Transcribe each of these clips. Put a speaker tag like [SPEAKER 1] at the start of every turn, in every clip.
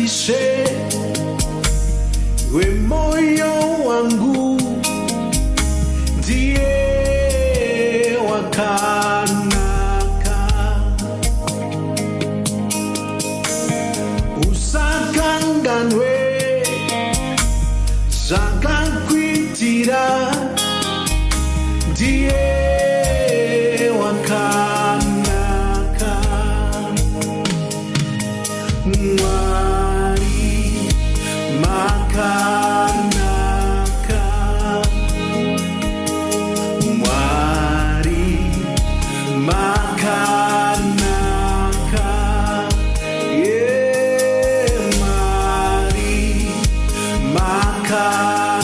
[SPEAKER 1] nifurahishe, we moyo wangu ndiye wakanaka, usakanganwe zakakwitira ndiye wakanaka. Mwari Makanaka, Mwari Makanaka, yeah, Mwari Makanaka,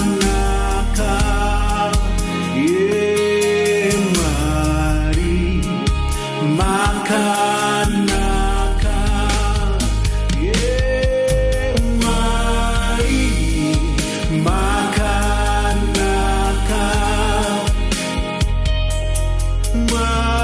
[SPEAKER 1] yeah, Mwari Makanaka, yeah, Mwari Makanaka, Mwari